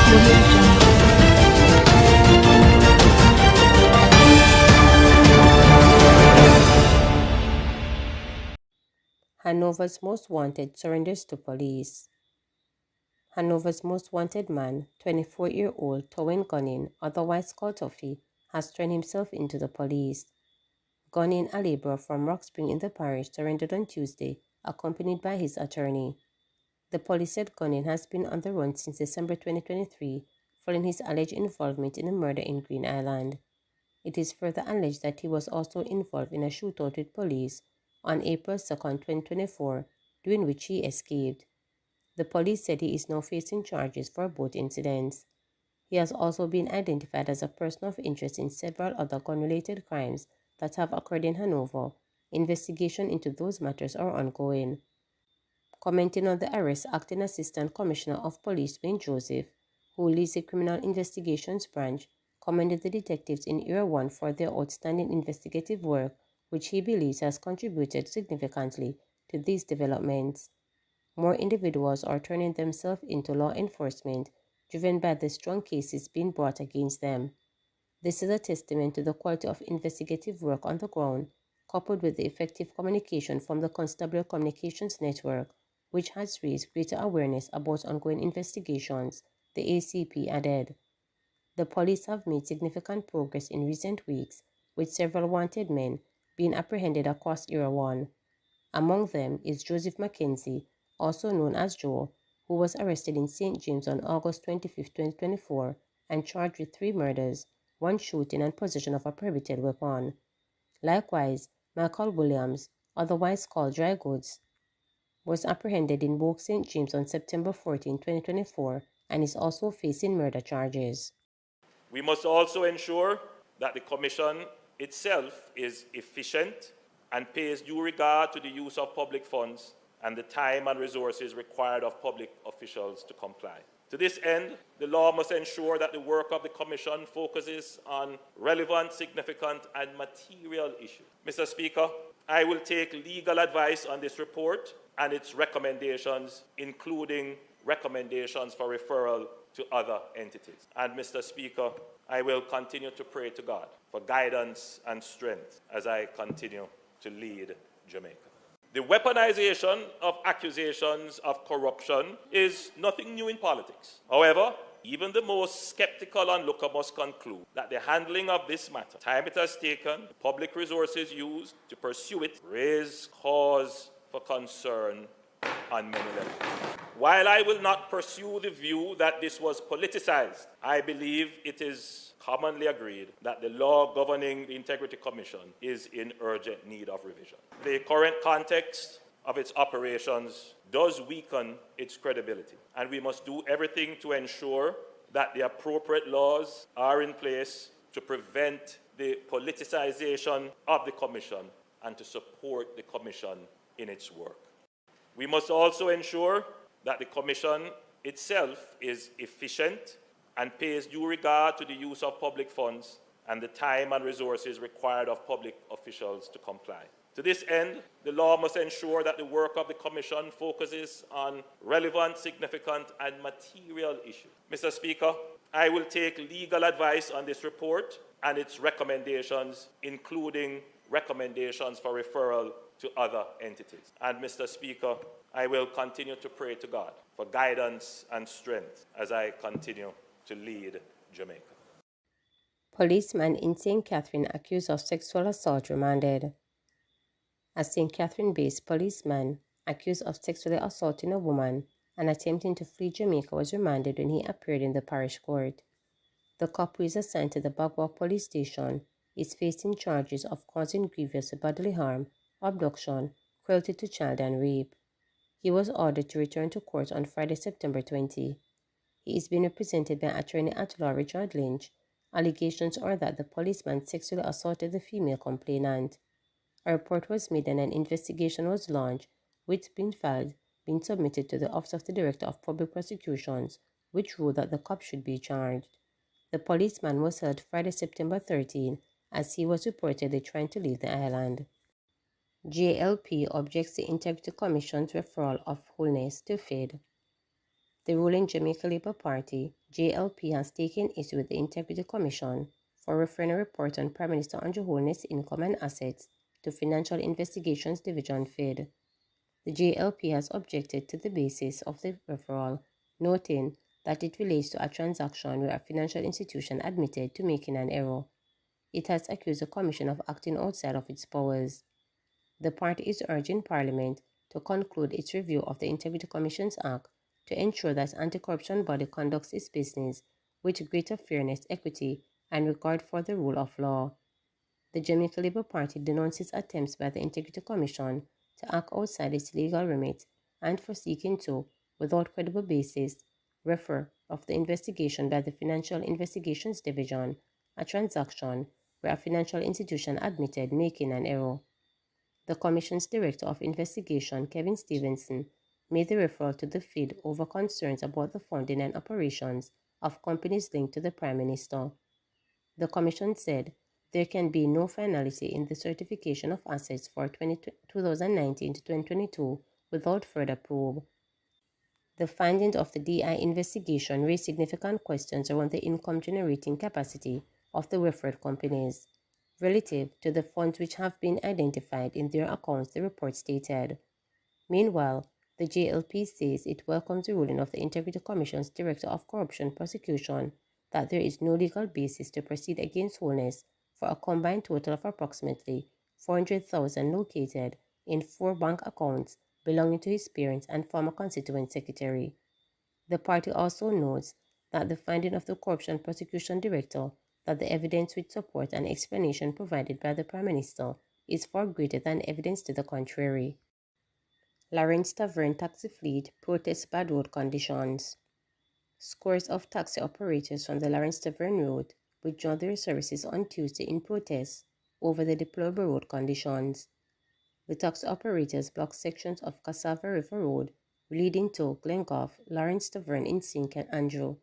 Audio Jungle. Hanovers most wanted surrenders to police. Hanover's most wanted man, 24-year-old Towen Gunning, otherwise called Tuffy, has turned himself into the police. Gunning, a laborer from Rock Spring in the parish, surrendered on Tuesday, accompanied by his attorney. The police said Gunning has been on the run since December 2023, following his alleged involvement in a murder in Green Island. It is further alleged that he was also involved in a shootout with police on April 2, 2024, during which he escaped. The police said he is now facing charges for both incidents. He has also been identified as a person of interest in several other gun-related crimes that have occurred in Hanover. Investigation into those matters are ongoing. Commenting on the arrest, Acting Assistant Commissioner of Police Wayne Joseph, who leads the Criminal Investigations Branch, commended the detectives in Area 1 for their outstanding investigative work, which he believes has contributed significantly to these developments. More individuals are turning themselves into law enforcement, driven by the strong cases being brought against them. This is a testament to the quality of investigative work on the ground, coupled with the effective communication from the Constabulary Communications Network, which has raised greater awareness about ongoing investigations, the ACP added. The police have made significant progress in recent weeks, with several wanted men being apprehended across Area 1. Among them is Joseph Mackenzie, also known as Joe, who was arrested in St. James on August 25, 2024, and charged with 3 murders, 1 shooting and possession of a prohibited weapon. Likewise, Michael Williams, otherwise called Dry Goods, was apprehended in Bourke St. James on September 14, 2024, and is also facing murder charges. We must also ensure that the Commission itself is efficient and pays due regard to the use of public funds and the time and resources required of public officials to comply. To this end, the law must ensure that the work of the Commission focuses on relevant, significant, and material issues. Mr. Speaker, I will take legal advice on this report and its recommendations, including recommendations for referral to other entities. And Mr. Speaker, I will continue to pray to God for guidance and strength as I continue to lead Jamaica. The weaponization of accusations of corruption is nothing new in politics. However, even the most skeptical onlooker must conclude that the handling of this matter, time it has taken, the public resources used to pursue it, raise cause for concern on many levels. While I will not pursue the view that this was politicized, I believe it is commonly agreed that the law governing the Integrity Commission is in urgent need of revision. The current context of its operations does weaken its credibility, and we must do everything to ensure that the appropriate laws are in place to prevent the politicization of the Commission and to support the Commission in its work. We must also ensure that the Commission itself is efficient and pays due regard to the use of public funds and the time and resources required of public officials to comply. To this end, the law must ensure that the work of the Commission focuses on relevant, significant, and material issues. Mr. Speaker, I will take legal advice on this report and its recommendations, including recommendations for referral to other entities. And Mr. Speaker, I will continue to pray to God for guidance and strength as I continue to lead Jamaica. Policeman in St. Catherine accused of sexual assault remanded. A St. Catherine-based policeman accused of sexually assaulting a woman and attempting to flee Jamaica was remanded when he appeared in the parish court. The cop, who is assigned to the Bagwalk police station, is facing charges of causing grievous bodily harm, abduction, cruelty to child, and rape. He was ordered to return to court on Friday, September 20. He is being represented by attorney at law Richard Lynch. Allegations are that the policeman sexually assaulted the female complainant. A report was made and an investigation was launched, which being submitted to the Office of the Director of Public Prosecutions, which ruled that the cop should be charged. The policeman was held Friday, September 13, as he was reportedly trying to leave the island. JLP objects the Integrity Commission's referral of Holness to FID. The ruling Jamaica Labour Party, JLP, has taken issue with the Integrity Commission for referring a report on Prime Minister Andrew Holness' income and assets to Financial Investigations Division (FID). The JLP has objected to the basis of the referral, noting that it relates to a transaction where a financial institution admitted to making an error. It has accused the Commission of acting outside of its powers. The party is urging Parliament to conclude its review of the Integrity Commission's Act to ensure that anti-corruption body conducts its business with greater fairness, equity, and regard for the rule of law. The Jamaica Labour Party denounces attempts by the Integrity Commission to act outside its legal remit and for seeking to, without credible basis, refer of the investigation by the Financial Investigations Division, a transaction where a financial institution admitted making an error. The Commission's Director of Investigation, Kevin Stevenson, made the referral to the FID over concerns about the funding and operations of companies linked to the Prime Minister. The Commission said there can be no finality in the certification of assets for 2019 to 2022 without further probe. The findings of the DI investigation raised significant questions around the income-generating capacity of the referred companies relative to the funds which have been identified in their accounts, the report stated. Meanwhile, the JLP says it welcomes the ruling of the Integrity Commission's Director of Corruption Prosecution that there is no legal basis to proceed against Holness for a combined total of approximately $400,000 located in 4 bank accounts belonging to his parents and former constituent secretary. The party also notes that the finding of the Corruption Prosecution Director that the evidence which support an explanation provided by the Prime Minister is far greater than evidence to the contrary. Lawrence Tavern taxi fleet protests bad road conditions. Scores of taxi operators from the Lawrence Tavern route withdrew their services on Tuesday in protest over the deplorable road conditions. The taxi operators blocked sections of Cassava River Road leading to Glengoff, Lawrence Tavern in St. Andrew.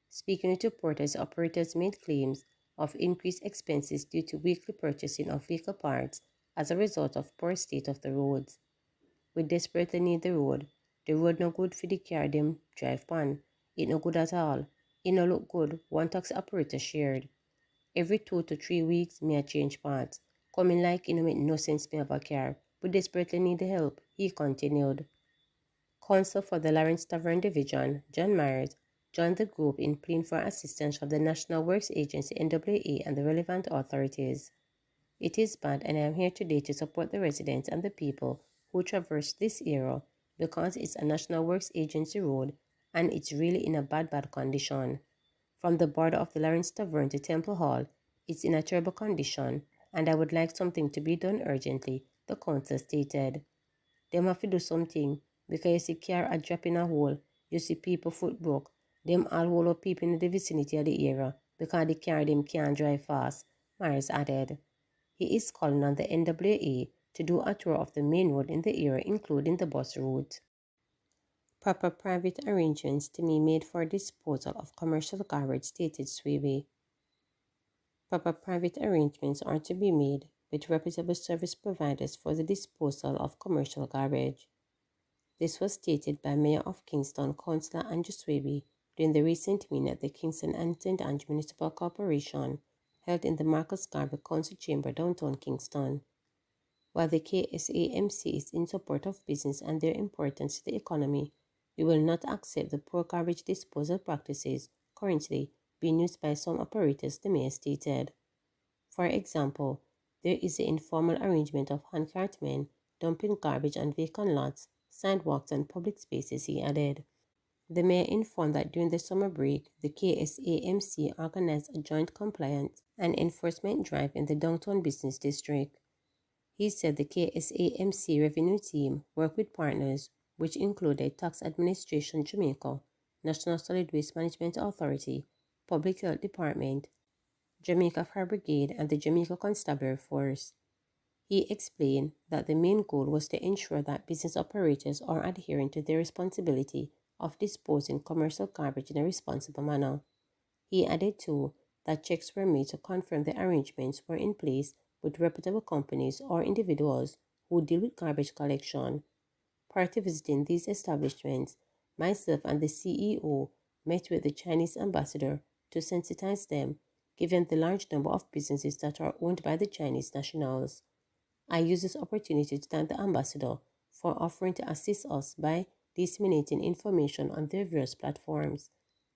Speaking with reporters, operators made claims of increased expenses due to weekly purchasing of vehicle parts as a result of poor state of the roads. We desperately need the road no good for the car them drive pan. It no good at all. It no look good, one taxi operator shared. Every 2 to 3 weeks, me a change parts. Coming like it no make no sense me have a car. We desperately need the help, he continued. Counsel for the Lawrence Tavern Division, John Myers, joined the group in pleading for assistance from the National Works Agency NWA and the relevant authorities. It is bad, and I am here today to support the residents and the people who traverse this area because it's a National Works Agency road and it's really in a bad condition. From the border of the Lawrence Tavern to Temple Hall, it's in a terrible condition, and I would like something to be done urgently, the council stated. Them have to do something because you see car a drop in a hole, you see people foot broke, them all whole of people in the vicinity of the area because the car them can't drive fast, Myers added. He is calling on the NWA to do a tour of the main road in the area, including the bus route. Proper private arrangements to be made for disposal of commercial garbage, stated Swebe. Proper private arrangements are to be made with reputable service providers for the disposal of commercial garbage. This was stated by Mayor of Kingston, Councillor Andrew Swebe, during the recent meeting at the Kingston and St. Andrew Municipal Corporation held in the Marcus Garvey Council Chamber, downtown Kingston. While the KSAMC is in support of business and their importance to the economy, we will not accept the poor garbage disposal practices currently being used by some operators, the mayor stated. For example, there is the informal arrangement of handcart men dumping garbage on vacant lots, sidewalks, and public spaces, he added. The mayor informed that during the summer break, the KSAMC organized a joint compliance and enforcement drive in the downtown business district. He said the KSAMC revenue team worked with partners, which included Tax Administration Jamaica, National Solid Waste Management Authority, Public Health Department, Jamaica Fire Brigade, and the Jamaica Constabulary Force. He explained that the main goal was to ensure that business operators are adhering to their responsibility of disposing commercial garbage in a responsible manner. He added too that checks were made to confirm the arrangements were in place with reputable companies or individuals who deal with garbage collection. Prior to visiting these establishments, myself and the CEO met with the Chinese ambassador to sensitize them, given the large number of businesses that are owned by the Chinese nationals. I use this opportunity to thank the ambassador for offering to assist us by disseminating information on their various platforms.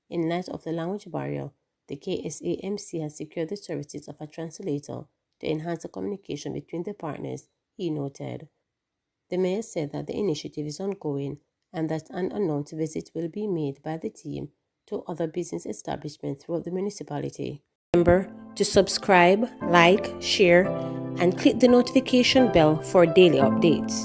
In light of the language barrier, the KSAMC has secured the services of a translator to enhance the communication between the partners, he noted. The mayor said that the initiative is ongoing and that an announced visit will be made by the team to other business establishments throughout the municipality. Remember to subscribe, like, share, and click the notification bell for daily updates.